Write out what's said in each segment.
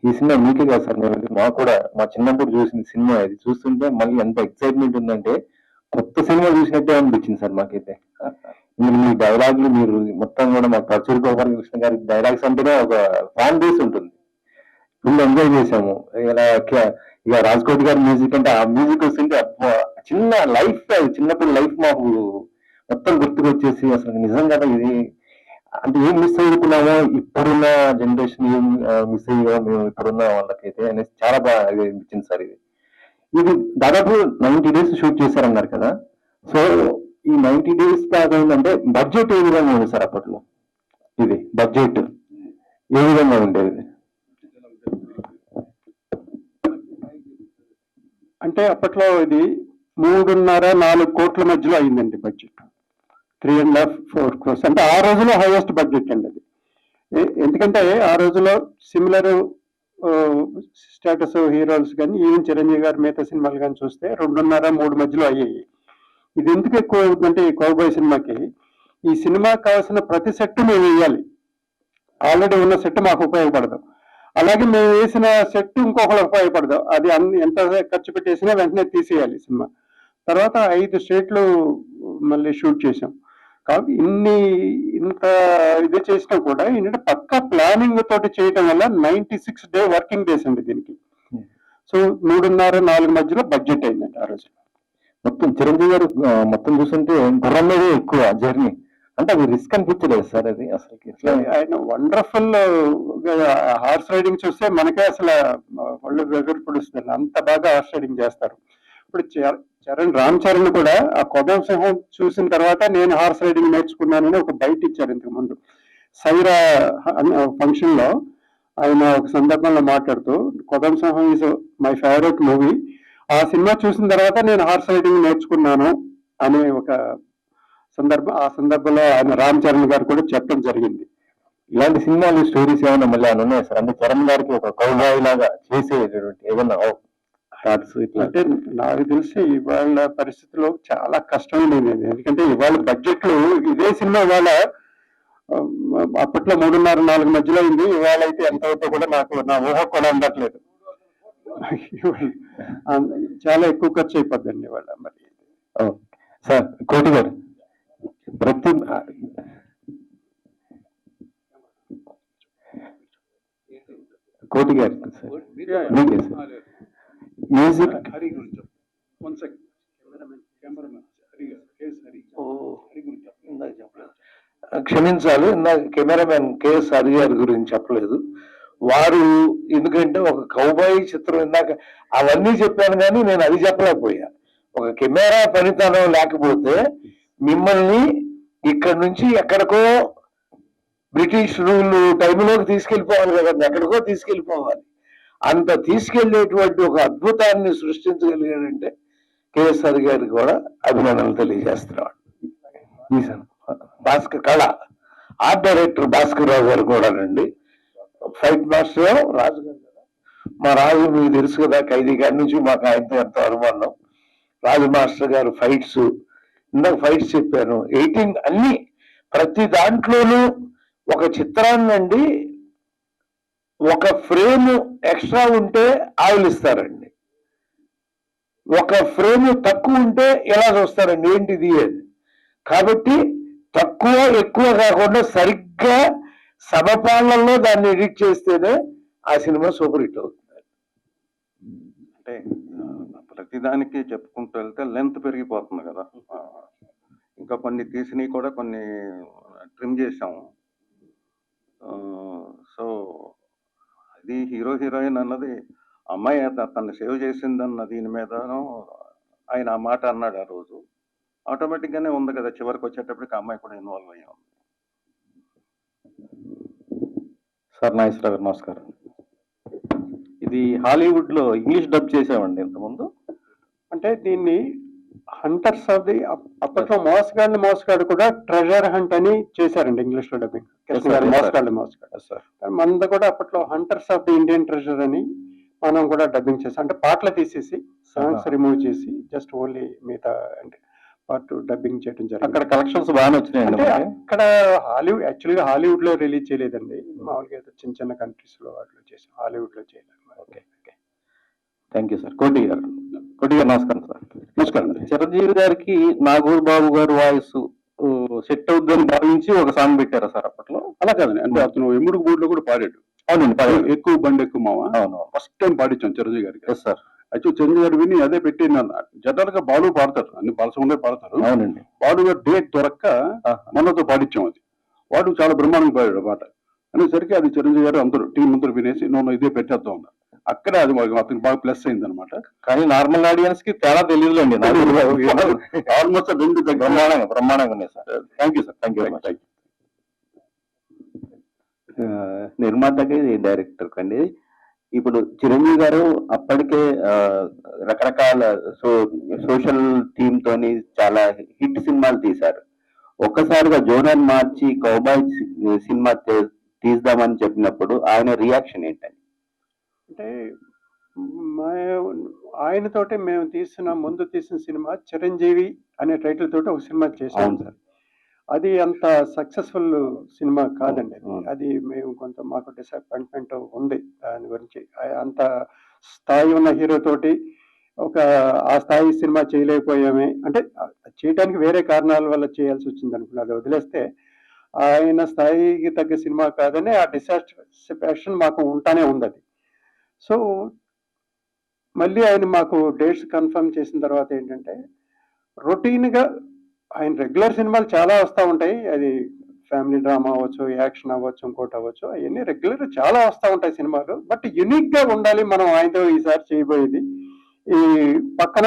ఈ సినిమా మీకే కాదు సార్, మాకు కూడా మా చిన్నప్పుడు చూసిన సినిమా ఇది. చూస్తుంటే మళ్ళీ ఎంత ఎక్సైట్మెంట్ ఉందంటే కొత్త సినిమా చూసినట్టే అనిపించింది సార్ మాకైతే. మీ డైలాగులు మీరు మొత్తం కూడా మాకు పరచూరి గోపాలకృష్ణ గారి డైలాగ్స్ అంటేనే ఒక ఫ్యాన్ బేస్ ఉంటుంది. ఫుల్ ఎంజాయ్ చేసాము. ఇలా ఇక రాజ్కోట్ గారి మ్యూజిక్ అంటే ఆ మ్యూజిక్ వస్తుంటే చిన్న లైఫ్, చిన్నప్పుడు లైఫ్ మాకు మొత్తం గుర్తుకొచ్చేసి అసలు నిజంగా ఇది అంటే ఏం మిస్ అవుతున్నామో ఇప్పుడున్న జనరేషన్, ఏం మిస్ అయ్యామో మేము ఇప్పుడున్న వాళ్ళకైతే అనేసి చాలా బాగా అనిపించింది సార్. ఇది దాదాపు 90 days షూట్ చేశారన్నారు కదా. సో ఈ 90 days దాకా ఏంటంటే బడ్జెట్ ఏ విధంగా ఉంది సార్ అప్పట్లో? ఇది బడ్జెట్ ఏ విధంగా ఉండేది? అంటే అప్పట్లో ఇది 3.5-4 కోట్ల మధ్యలో అయిందండి బడ్జెట్. 3.5-4 crores అంటే ఆ రోజులో హైయెస్ట్ బడ్జెట్ అండి అది. ఎందుకంటే ఆ రోజులో సిమిలర్ స్టేటస్ హీరోస్ కానీ ఈవెన్ చిరంజీవి గారి మిగతా సినిమాలు కానీ చూస్తే 2.5-3 మధ్యలో అయ్యాయి. ఇది ఎందుకు ఎక్కువ అవుతుందంటే ఈ కౌబాయ్ సినిమాకి ఈ సినిమాకి కావాల్సిన ప్రతి సెట్ మేము వేయాలి. ఆల్రెడీ ఉన్న సెట్ మాకు ఉపయోగపడదు, అలాగే మేము వేసిన సెట్ ఇంకొకరికి ఉపయోగపడదు. అది ఎంత ఖర్చు పెట్టేసినా వెంటనే తీసేయాలి సినిమా. తర్వాత 5 స్టేట్లు మళ్ళీ షూట్ చేసాం. కాబట్టి ఇంత ఇది చేసినా కూడా ఏంటంటే పక్కా ప్లానింగ్ తోటి చేయడం వల్ల 96 డే వర్కింగ్ డేస్ అండి దీనికి. సో 3.5-4 మధ్యలో బడ్జెట్ అయిందండి ఆ రోజు. మొత్తం చిరంజీవి గారు మొత్తం చూస్తుంటే గుర్రం మీద ఎక్కువ జర్నీ అంటే అది రిస్క్ అనిపించలేదు సార్ అది అసలు? ఆయన వండర్ఫుల్ హార్స్ రైడింగ్ చూస్తే మనకే అసలు ఒళ్ళు వెగురు పొడుస్తుంది, అంత బాగా హార్స్ రైడింగ్ చేస్తారు. ఇప్పుడు రామ్ చరణ్ కూడా ఆ కొదం సింహం చూసిన తర్వాత నేను హార్స్ రైడింగ్ నేర్చుకున్నానని ఒక బయట ఇచ్చారు ఇంతకు ముందు. సైరా ఫంక్షన్ లో ఆయన ఒక సందర్భంలో మాట్లాడుతూ కొదం సింహం ఈజ్ మై ఫేవరెట్ మూవీ, ఆ సినిమా చూసిన తర్వాత నేను హార్స్ రైడింగ్ నేర్చుకున్నాను అనే ఒక ఆ సందర్భంలో ఆయన రామ్ చరణ్ గారు కూడా చెప్పడం జరిగింది. ఇలాంటి సినిమాలు స్టోరీస్ ఏమన్నా మళ్ళీ అని ఉన్నాయి సార్? అంటే చరణ్ గారికి ఒక కౌబాయ్ లాగా చేసేటువంటి ఏమన్నా అంటే నాకు తెలిసి ఇవాళ పరిస్థితుల్లో చాలా కష్టం లేదు. ఎందుకంటే ఇవాళ బడ్జెట్లు ఇదే సినిమా ఇవాళ అప్పట్లో 3.5-4 మధ్యలో అయింది, ఇవాళ అయితే ఎంత అవుతుందో కూడా నా ఊహ కూడా ఉండట్లేదు. చాలా ఎక్కువ ఖర్చు అయిపోద్దండి ఇవాళ. మరి సార్ కోటి గారు కోటి గారు మ్యూజిక్ క్షమించాలి, ఇందాక కెమెరామెన్ కేఎస్ హరి గారి గురించి చెప్పలేదు. వారు ఎందుకంటే ఒక కౌబాయ్ చిత్రం ఇందాక అవన్నీ చెప్పాను కానీ నేను అది చెప్పలేకపోయా. ఒక కెమెరా పనితనం లేకపోతే మిమ్మల్ని ఇక్కడ నుంచి ఎక్కడికో బ్రిటిష్ రూల్ టైంలోకి తీసుకెళ్ళిపోవాలి కదండి, ఎక్కడికో తీసుకెళ్ళిపోవాలి. అంత తీసుకెళ్లేటువంటి ఒక అద్భుతాన్ని సృష్టించగలిగాడంటే కేఎస్ఆర్ గారికి కూడా అభినందనలు తెలియజేస్తున్నాడు. భాస్కర్ కళ ఆర్ట్ డైరెక్టర్ భాస్కర్ రావు గారు కూడానండి. ఫైట్ మాస్టర్ రాజు గారు కదా, మా రాజు మీకు తెలుసు కదా, ఖైదీ గారి నుంచి మాకు ఆయనతో ఎంతో అనుబంధం. రాజు మాస్టర్ గారు ఫైట్స్, ఇందాక ఫైట్స్ చెప్పాను, ఎడిటింగ్ అన్ని ప్రతి దాంట్లోనూ ఒక చిత్రాన్ని అండి ఒక ఫ్రేమ్ ఎక్స్ట్రా ఉంటే ఆవులిస్తారండి, ఒక ఫ్రేమ్ తక్కువ ఉంటే ఎలా చూస్తారండి ఏంటిది అని. కాబట్టి తక్కువ ఎక్కువ కాకుండా సరిగ్గా సమపాలనలో దాన్ని ఎడిట్ చేస్తేనే ఆ సినిమా సూపర్ హిట్ అవుతుంది. అంటే ప్రతిదానికి చెప్పుకుంటూ వెళ్తే లెంత్ పెరిగిపోతుంది కదా. ఇంకా కొన్ని తీసినవి కూడా కొన్ని ట్రిమ్ చేసాము. సో అది హీరో హీరోయిన్ అన్నది అమ్మాయి తను సేవ్ చేసిందన్న దీని మీద ఆయన ఆ మాట అన్నాడు ఆ రోజు. ఆటోమేటిక్గానే ఉంది కదా, చివరికి వచ్చేటప్పటికి అమ్మాయి కూడా ఇన్వాల్వ్ అయ్యి ఉంది. సార్ నాగేశ్వరరావు గారు నమస్కారం. ఇది హాలీవుడ్ లో ఇంగ్లీష్ డబ్ చేసామండి ఇంతకుముందు. అంటే దీన్ని హంటర్స్ ఆఫ్ ది అప్పట్లో మోసగాడు కూడా ట్రెజర్ హంట్ అని చేశారండి ఇంగ్లీష్ లో డబ్బింగ్. మోసగాడు మనది కూడా అప్పట్లో hunters of the Indian treasure అని మనం కూడా డబ్బింగ్ చేసాం. అంటే పాటలు తీసేసి సాంగ్స్ రిమూవ్ చేసి జస్ట్ ఓన్లీ మిగతా అంటే పార్ట్ డబ్బింగ్ చేయడం జరిగింది. అక్కడ కలెక్షన్స్ బాగానే వచ్చినాయండి అంటే మనకి. అక్కడ యాక్చువల్గా హాలీవుడ్ లో రిలీజ్ చేయలేదండి, మామూలుగా ఏదో చిన్న చిన్న కంట్రీస్ లో వాటిలో చేసాం, హాలీవుడ్ లో చేయలేదు. Okay okay, thank you sir. కోటి గారు నమస్కారం సార్. నమస్కారం. చిరంజీవి గారికి నాగూర్ బాబు గారు వాయిస్ సెట్ అవుద్దని భావించి ఒక సాంగ్ పెట్టారా సార్ అప్పట్లో? అలా కాదండి, అంటే అతను ఎముడు బోర్డు లో కూడా పాడాడు. అవునండి, ఎక్కువ బండి ఎక్కువ మామ అవును. ఫస్ట్ టైం పాడించాం చిరంజీవి గారికి. Yes sir. అయితే చిరంజీవి గారు విని అదే పెట్టింది అన్న. జనరల్ గా బాలు పాడతారు, అన్ని బాలసండే పాడతారు. అవునండి. బాలు గారు డేట్ దొరక్క మనతో పాడించాం. అది వాడు చాలా బ్రహ్మాండంగా పాడాడు పాట అనేసరికి అది చిరంజీవి గారు అందరూ టీం అందరూ వినేసి నువ్వు ఇదే పెట్టేద్దాం అన్నారు. అక్కడే అది అతనికి బాగా ప్లస్ అయింది అనమాట. కానీ నార్మల్ ఆడియన్స్ కి తేడా తెలియదులేండి. ఆల్మోస్ట్ రెండు బ్రహ్మాండంగా ఉన్నాయి sir. Thank you sir, thank you very much. నిర్మాతకి డైరెక్టర్ కండి. ఇప్పుడు చిరంజీవి గారు అప్పటికే రకరకాల సోషల్ థీమ్ తోని చాలా హిట్ సినిమాలు తీశారు. ఒక్కసారిగా జోనర్ మార్చి కౌబాయ్ సినిమా తీద్దామని చెప్పినప్పుడు ఆయన రియాక్షన్ ఏంటండి? అంటే ఆయనతోటి మేము ముందు తీసిన సినిమా చిరంజీవి అనే టైటిల్ తోటి ఒక సినిమా చేశాం సార్. అది అంత సక్సెస్ఫుల్ సినిమా కాదండి. అది మేము కొంత మాకు డిసప్పాయింట్మెంట్ ఉంది దాని గురించి. అంత స్థాయి ఉన్న హీరో తోటి ఆ స్థాయి సినిమా చేయలేకపోయామే, అంటే చేయడానికి వేరే కారణాల వల్ల చేయాల్సి వచ్చింది అనుకున్నా. అది వదిలేస్తే ఆయన స్థాయికి తగ్గ సినిమా కాదని ఆ డిసాటిస్ఫాక్షన్ మాకు ఉంటానే ఉంది. అది సో మళ్ళీ ఆయన మాకు డేట్స్ కన్ఫర్మ్ చేసిన తర్వాత ఏంటంటే రొటీన్గా ఆయన రెగ్యులర్ సినిమాలు చాలా వస్తూ ఉంటాయి. అది ఫ్యామిలీ డ్రామా అవ్వచ్చు, యాక్షన్ అవ్వచ్చు, ఇంకోటి అవ్వచ్చు, అవన్నీ రెగ్యులర్ చాలా వస్తూ ఉంటాయి సినిమాలు. బట్ యునిక్గా ఉండాలి మనం ఆయనతో ఈసారి చేయబోయేది. ఈ పక్కన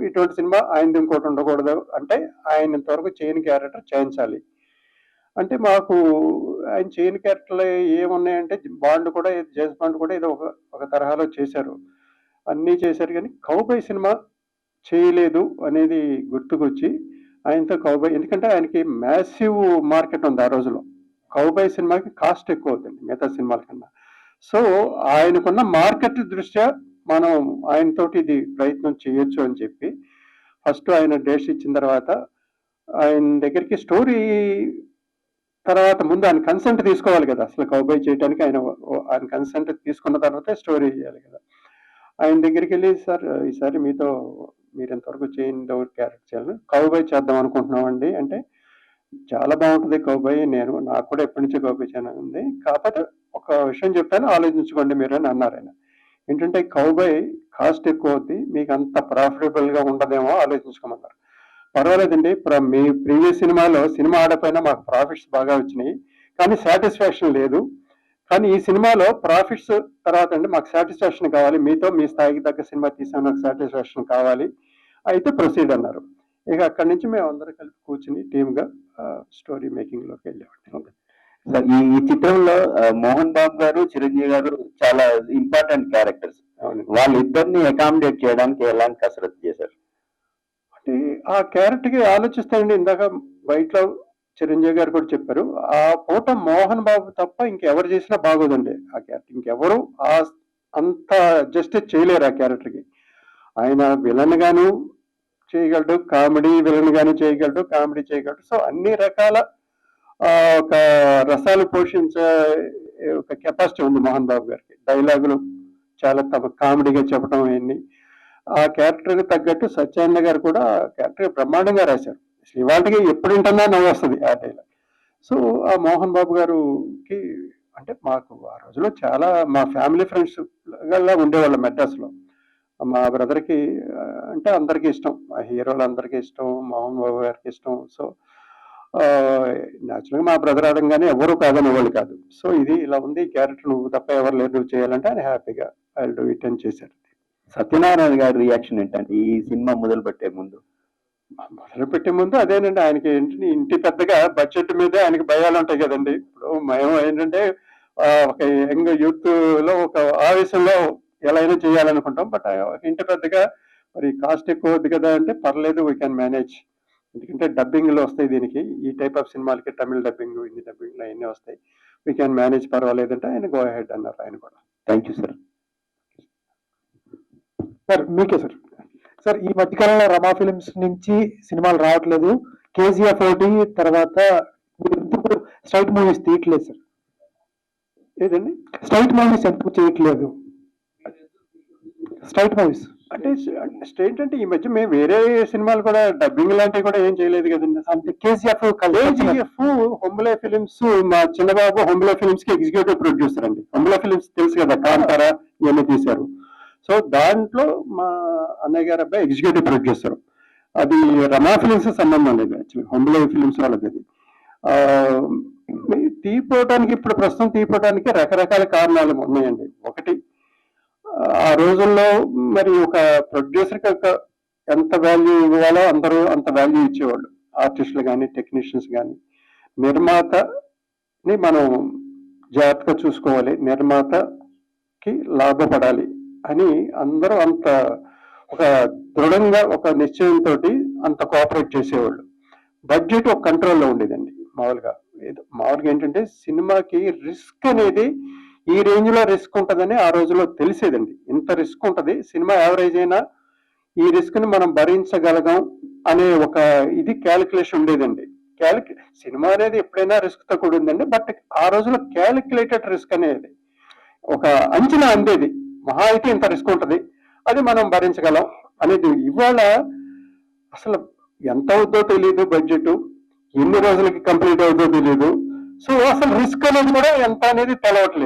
ఇటువంటి సినిమా ఆయనది ఇంకోటి ఉండకూడదు అంటే ఆయన ఇంతవరకు చేయని క్యారెక్టర్ చేయించాలి. అంటే మాకు ఆయన చేయని క్యారెక్టర్లు ఏమున్నాయంటే బాండ్ కూడా, జేమ్స్ బాండ్ కూడా ఏదో ఒక తరహాలో చేశారు, అన్నీ చేశారు. కానీ కౌబాయ్ సినిమా చేయలేదు అనేది గుర్తుకొచ్చి ఆయనతో కౌబాయ్, ఎందుకంటే ఆయనకి మ్యాసివ్ మార్కెట్ ఉంది ఆ రోజులో. కౌబాయ్ సినిమాకి కాస్ట్ ఎక్కువ అవుతుంది మిగతా సినిమాల కన్నా. సో ఆయనకున్న మార్కెట్ దృష్ట్యా మనం ఆయనతోటి ఇది ప్రయత్నం చేయొచ్చు అని చెప్పి ఫస్ట్ ఆయన డేట్స్ ఇచ్చిన తర్వాత ఆయన దగ్గరికి స్టోరీ తర్వాత ముందు ఆయన కన్సెంట్ తీసుకోవాలి కదా. అసలు కౌబాయ్ చేయడానికి ఆయన కన్సెంట్ తీసుకున్న తర్వాతే స్టోరీ చేయాలి కదా. ఆయన దగ్గరికి వెళ్ళి, సార్ ఈసారి మీరు ఎంతవరకు చేయని క్యారెక్టర్ చేయాలి, కౌబాయ్ చేద్దాం అనుకుంటున్నామండి అంటే, చాలా బాగుంటుంది కౌబాయ్, నాకు కూడా ఎప్పటి నుంచో కౌబాయ్ చేయాలని ఉంది, కాకపోతే ఒక విషయం చెప్తాను ఆలోచించుకోండి మీరు అని అన్నారు ఆయన. ఏంటంటే కౌబాయ్ కాస్ట్ ఎక్కువ అవుద్ది, మీకు అంత ప్రాఫిటబుల్గా ఉండదేమో ఆలోచించుకోమన్నారు. పర్వాలేదండి, మీ ప్రీవియస్ సినిమా ఆడపోయినా మాకు ప్రాఫిట్స్ బాగా వచ్చినాయి, కానీ సాటిస్ఫాక్షన్ లేదు. కానీ ఈ సినిమాలో ప్రాఫిట్స్ తర్వాత అండి మాకు సాటిస్ఫాక్షన్ కావాలి, మీతో మీ స్థాయికి తగ్గ సినిమా తీసాను, నాకు సాటిస్ఫాక్షన్ కావాలి, అయితే ప్రొసీడ్ అన్నారు. ఇక అక్కడి నుంచి మేము అందరం కలిపి కూర్చుని టీమ్గా స్టోరీ మేకింగ్లోకి వెళ్ళామండి. ఈ చిత్రంలో మోహన్ బాబు గారు, చిరంజీవి గారు చాలా ఇంపార్టెంట్ క్యారెక్టర్స్. వాళ్ళిద్దరిని అకామిడేట్ చేయడానికి ఎలాంటి కసరత్తు చేశారు? అంటే ఆ క్యారెక్టర్కి ఆలోచిస్తానండి, ఇందాక బయటలో చిరంజీవి గారు కూడా చెప్పారు, ఆ పూట మోహన్ బాబు తప్ప ఇంకెవరు చేసినా బాగోదండి ఆ క్యారెక్టర్. ఇంకెవరు అంత జస్టిస్ చేయలేరు ఆ క్యారెక్టర్కి. ఆయన విలన్ గాను చేయగలడు, కామెడీ విలన్ గాను చేయగలడు, కామెడీ చేయగలడు. సో అన్ని రకాల ఒక రసాలు పోషించే ఒక కెపాసిటీ ఉంది మోహన్ బాబు గారికి. డైలాగులు చాలా కామెడీగా చెప్పడం అవన్నీ. ఆ క్యారెక్టర్కి తగ్గట్టు సత్యానంద గారు కూడా క్యారెక్టర్ బ్రహ్మాండంగా రాశారు. ఇవాళకి ఎప్పుడు వింటున్నా నవ్వు వస్తుంది ఆ డైలాగ్. సో ఆ మోహన్ బాబు గారికి అంటే మాకు ఆ రోజులో చాలా మా ఫ్యామిలీ ఫ్రెండ్స్ ఉండేవాళ్ళం మెడ్రాస్లో. మా బ్రదర్కి అంటే అందరికీ ఇష్టం, మా హీరోలు అందరికీ ఇష్టం, మోహన్ బాబు గారికి ఇష్టం. సో న్యాచురల్గా మా బ్రదర్ అడగానే ఎవరు కాదనేవాళ్ళు కాదు. సో ఇది ఇలా ఉంది, క్యారెక్టర్ నువ్వు తప్ప ఎవరు లేరు, నువ్వు చేయాలంటే ఆయన హ్యాపీగా ఐ డూ ఇట్ అని చేశారు. సత్యనారాయణ గారి రియాక్షన్ ఏంటంటే ఈ సినిమా మొదలు పెట్టే ముందు? అదేనండి, ఆయనకి ఏంటంటే ఇంటి పెద్దగా బడ్జెట్ మీదే ఆయనకి భయాలు ఉంటాయి కదండి. ఇప్పుడు మేము ఏంటంటే ఒక యంగ్ యూత్ లో ఒక ఆవేశంలో ఎలా అయినా చేయాలనుకుంటాం. బట్ ఇంటి పెద్దగా మరి కాస్ట్ ఎక్కువ అవుద్ది కదా అంటే, పర్లేదు వీ క్యాన్ మేనేజ్, ఎందుకంటే డబ్బింగ్లో వస్తాయి దీనికి, ఈ టైప్ ఆఫ్ సినిమాలకి తమిళ డబ్బింగ్, హిందీ డబ్బింగ్లో అవన్నీ వస్తాయి, వీ క్యాన్ మేనేజ్, పర్వాలేదంటే ఆయన గో అహెడ్ అన్నారు ఆయన కూడా. Thank you sir. సార్ మీకే సార్. సార్ ఈ మధ్యకాలంలో రమా ఫిలిమ్స్ నుంచి సినిమాలు రావట్లేదు, కేజీఎఫ్ ఒకటి, తర్వాత ఎందుకు స్ట్రైట్ మూవీస్ తీయట్లేదు సార్? ఏదండి స్ట్రైట్ మూవీస్ ఎందుకు చేయట్లేదు? స్ట్రైట్ మూవీస్ అంటే స్టేట్ అంటే ఈ మధ్య మేము వేరే సినిమాలు కూడా డబ్బింగ్ లాంటివి కూడా ఏం చేయలేదు కదండి. అంటే కేజీఎఫ్ కేజీఎఫ్ హొంబులే ఫిలిమ్స్, మా చిన్నబాబు హొంబులే ఫిలిమ్స్ కి ఎగ్జిక్యూటివ్ ప్రొడ్యూసర్ అండి. హొంబులే ఫిలిమ్స్ తెలుసు కదా, కాంతారా ఇవన్నీ తీశారు. సో దాంట్లో మా అన్నయ్య గారు అబ్బాయి ఎగ్జిక్యూటివ్ ప్రొడ్యూసర్. అది రమా ఫిలిమ్స్ సంబంధం లేదు, యాక్చువల్లీ హొంబులే ఫిలిమ్స్ వాళ్ళది అది. తీపోవటానికి ఇప్పుడు ప్రస్తుతం తీపోవటానికి రకరకాల కారణాలు ఉన్నాయండి. ఒకటి, ఆ రోజుల్లో మరి ఒక ప్రొడ్యూసర్కి ఎంత వాల్యూ ఇవ్వాలో అందరూ అంత వాల్యూ ఇచ్చేవాళ్ళు, ఆర్టిస్టులు కానీ టెక్నీషియన్స్ కానీ. నిర్మాతని మనం జాగ్రత్తగా చూసుకోవాలి, నిర్మాతకి లాభపడాలి అని అందరూ అంత ఒక దృఢంగా ఒక నిశ్చయంతో అంత కోఆపరేట్ చేసేవాళ్ళు. బడ్జెట్ ఒక కంట్రోల్లో ఉండేదండి. మామూలుగా ఏంటంటే సినిమాకి రిస్క్ అనేది ఈ రేంజ్ లో రిస్క్ ఉంటుందని ఆ రోజుల్లో తెలిసేదండి. ఇంత రిస్క్ ఉంటది, సినిమా యావరేజ్ అయినా ఈ రిస్క్ ని మనం భరించగలగం అనే ఒక ఇది క్యాలిక్యులేషన్ ఉండేదండి. సినిమా అనేది ఎప్పుడైనా రిస్క్ తో కూడిందండి, బట్ ఆ రోజుల్లో క్యాలిక్యులేటెడ్ రిస్క్ అనేది ఒక అంచనా అందేది. మహా అయితే ఇంత రిస్క్ ఉంటది, అది మనం భరించగలం అనేది. ఇవాళ అసలు ఎంత అవుద్దో తెలియదు, బడ్జెట్ ఎన్ని రోజులకి కంప్లీట్ అవుతుందో తెలియదు. సో అసలు రిస్క్ అనేది కూడా ఎంత అనేది తెలవట్లేదు.